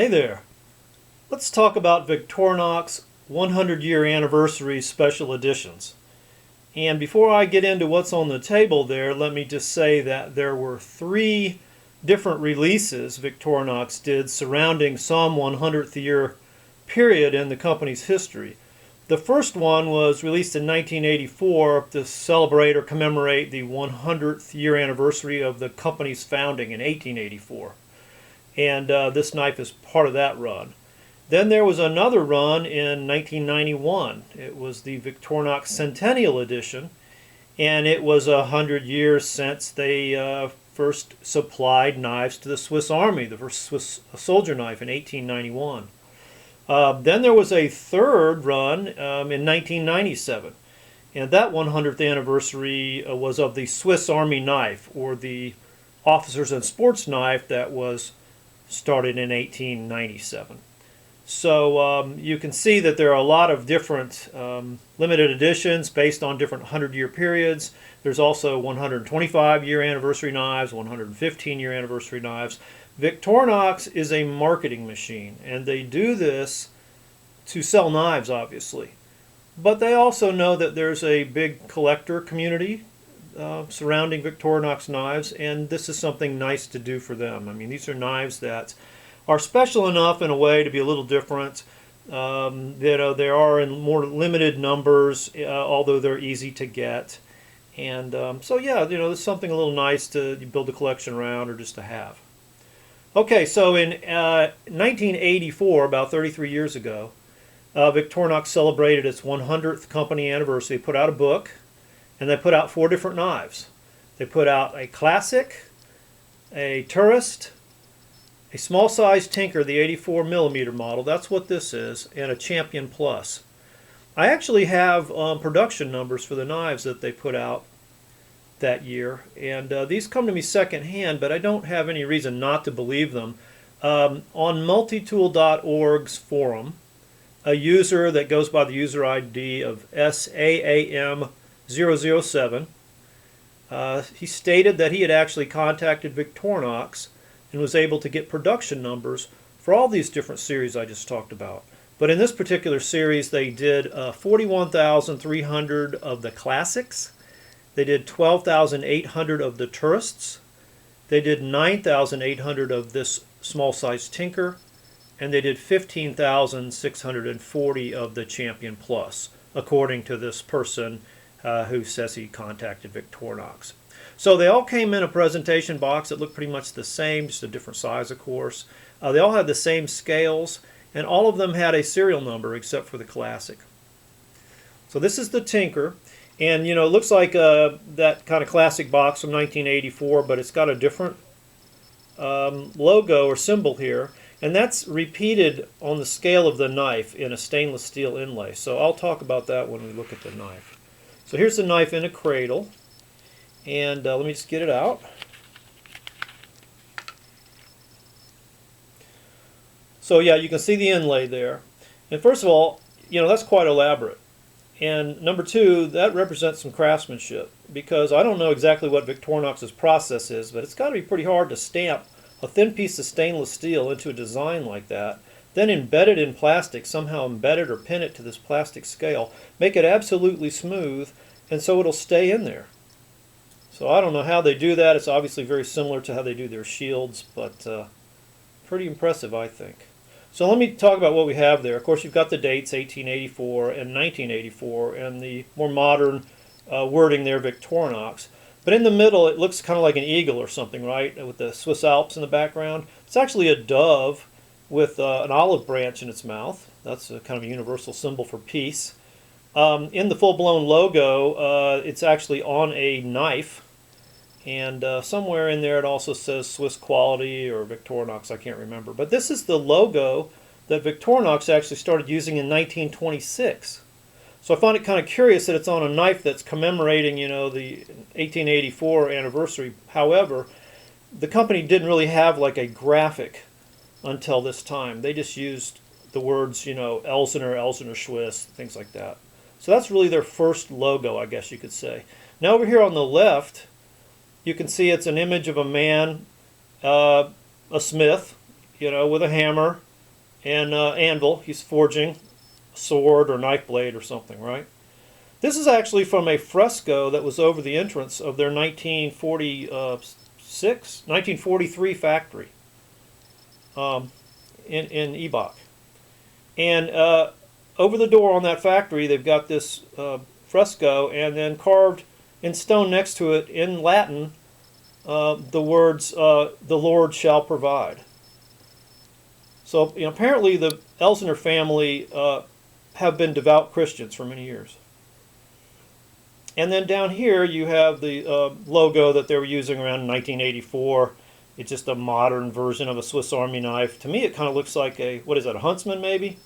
Hey there. Let's talk about Victorinox 100-year anniversary special editions. And before I get into what's on the table there, let me just say that there were three different releases Victorinox did surrounding some 100th year period in the company's history. The first one was released in 1984 to celebrate or commemorate the 100th year anniversary of the company's founding in 1884. And this knife is part of that run. Then there was another run in 1991. It was the Victorinox Centennial edition, and it was 100 years since they first supplied knives to the Swiss Army, the first Swiss soldier knife in 1891. Then there was a third run in 1997, and that 100th anniversary was of the Swiss Army knife, or the officers and sports knife that was started in 1897. So you can see that there are a lot of different limited editions based on different 100-year periods. There's also 125-year anniversary knives, 115-year anniversary knives. Victorinox is a marketing machine, and they do this to sell knives, obviously. But they also know that there's a big collector community surrounding Victorinox knives, and this is something nice to do for them. I mean, these are knives that are special enough in a way to be a little different. They are in more limited numbers, although they're easy to get. And so yeah, there's something a little nice to build a collection around or just to have. Okay, so in 1984, about 33 years ago, Victorinox celebrated its 100th company anniversary. They put out a book, and they put out 4 different knives. They put out a classic, a tourist, a small size Tinker, the 84mm model, that's what this is, and a Champion Plus. I actually have production numbers for the knives that they put out that year, and these come to me secondhand, but I don't have any reason not to believe them. On multitool.org's forum, a user that goes by the user ID of SAAM007, he stated that he had actually contacted Victorinox and was able to get production numbers for all these different series I just talked about. But in this particular series, they did 41,300 of the classics. They did 12,800 of the tourists. They did 9,800 of this small-size Tinker. And they did 15,640 of the Champion Plus, according to this person who says he contacted Victorinox. So they all came in a presentation box that looked pretty much the same, just a different size, of course. They all had the same scales, and all of them had a serial number except for the classic. So this is the Tinker, and it looks like that kind of classic box from 1984, but it's got a different logo or symbol here, and that's repeated on the scale of the knife in a stainless steel inlay. So I'll talk about that when we look at the knife. So here's the knife in a cradle. And let me just get it out. So yeah, you can see the inlay there. And first of all, that's quite elaborate. And number two, that represents some craftsmanship, because I don't know exactly what Victorinox's process is, but it's got to be pretty hard to stamp a thin piece of stainless steel into a design like that, then embed it in plastic, somehow embed it or pin it to this plastic scale, make it absolutely smooth, and so it'll stay in there. So I don't know how they do that. It's obviously very similar to how they do their shields, but pretty impressive, I think. So let me talk about what we have there. Of course, you've got the dates, 1884 and 1984, and the more modern wording there, Victorinox. But in the middle, it looks kind of like an eagle or something, right, with the Swiss Alps in the background. It's actually a dove with an olive branch in its mouth. That's a kind of a universal symbol for peace. In the full-blown logo, it's actually on a knife, and somewhere in there it also says Swiss quality or Victorinox, I can't remember. But this is the logo that Victorinox actually started using in 1926. So I find it kind of curious that it's on a knife that's commemorating, the 1884 anniversary. However, the company didn't really have like a graphic until this time. They just used the words, Elsener, Swiss, things like that. So that's really their first logo, I guess you could say. Now over here on the left, you can see it's an image of a man, a smith, with a hammer, and anvil. He's forging a sword or knife blade or something, right? This is actually from a fresco that was over the entrance of their 1943 factory in Ebach. And over the door on that factory, they've got this fresco, and then carved in stone next to it in Latin the words, "The Lord shall provide." So apparently the Elsner family have been devout Christians for many years. And then down here you have the logo that they were using around 1984. It's just a modern version of a Swiss Army knife. To me it kind of looks like a, what is that, a Huntsman maybe?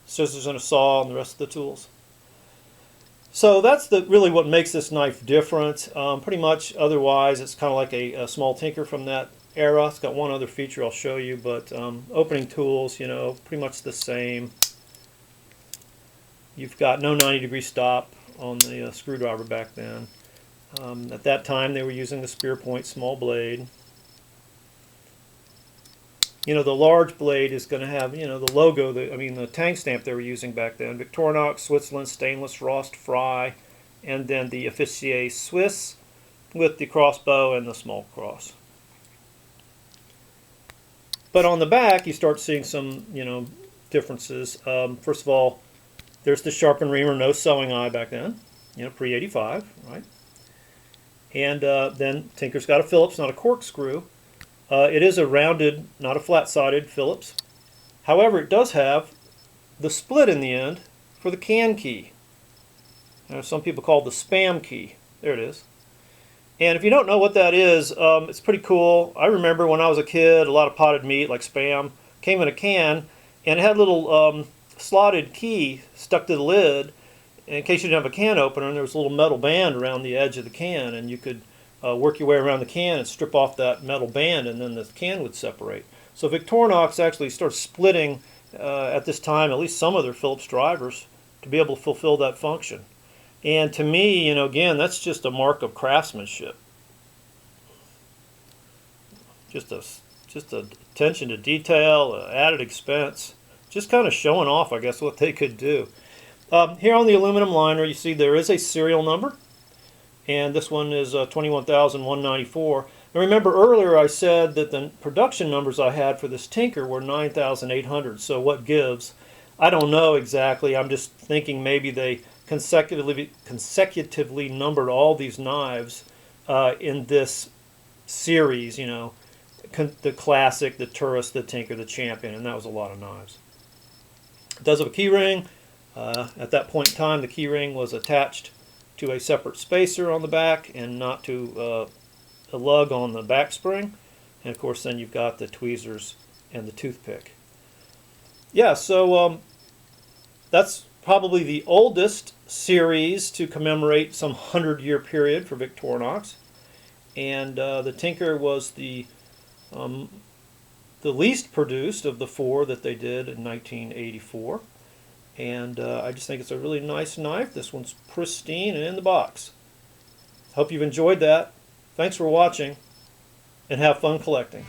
Scissors and a saw and the rest of the tools. So that's really what makes this knife different. Pretty much otherwise it's kind of like a small tinker from that era. It's got one other feature I'll show you, but opening tools, pretty much the same. You've got no 90-degree stop on the screwdriver back then. At that time they were using the spear point small blade. The large blade is going to have, the logo, the tang stamp they were using back then. Victorinox, Switzerland, stainless, Rost, Fry, and then the Officier Swiss with the crossbow and the small cross. But on the back you start seeing some, differences. First of all, there's the sharpened reamer, no sewing eye back then, pre-85, right? And then Tinker's got a Phillips, not a corkscrew. It is a rounded, not a flat-sided Phillips. However, it does have the split in the end for the can key. Some people call it the spam key. There it is. And if you don't know what that is, it's pretty cool. I remember when I was a kid, a lot of potted meat, like spam, came in a can, and it had a little slotted key stuck to the lid in case you didn't have a can opener, and there was a little metal band around the edge of the can, and you could work your way around the can and strip off that metal band, and then the can would separate. So Victorinox actually started splitting at this time at least some of their Phillips drivers to be able to fulfill that function. And to me, again, that's just a mark of craftsmanship. Just a attention to detail, added expense, just kind of showing off, I guess, what they could do. Here on the aluminum liner, you see there is a serial number, and this one is 21,194. And remember earlier I said that the production numbers I had for this Tinker were 9,800. So what gives? I don't know exactly. I'm just thinking maybe they consecutively numbered all these knives in this series. The Classic, the Tourist, the Tinker, the Champion, and that was a lot of knives. It does have a key ring. At that point in time, the key ring was attached to a separate spacer on the back and not to a lug on the back spring. And of course then you've got the tweezers and the toothpick. Yeah, so that's probably the oldest series to commemorate some 100-year period for Victorinox. And the Tinker was the least produced of the four that they did in 1984. And I just think it's a really nice knife. This one's pristine and in the box. Hope you've enjoyed that. Thanks for watching, and have fun collecting.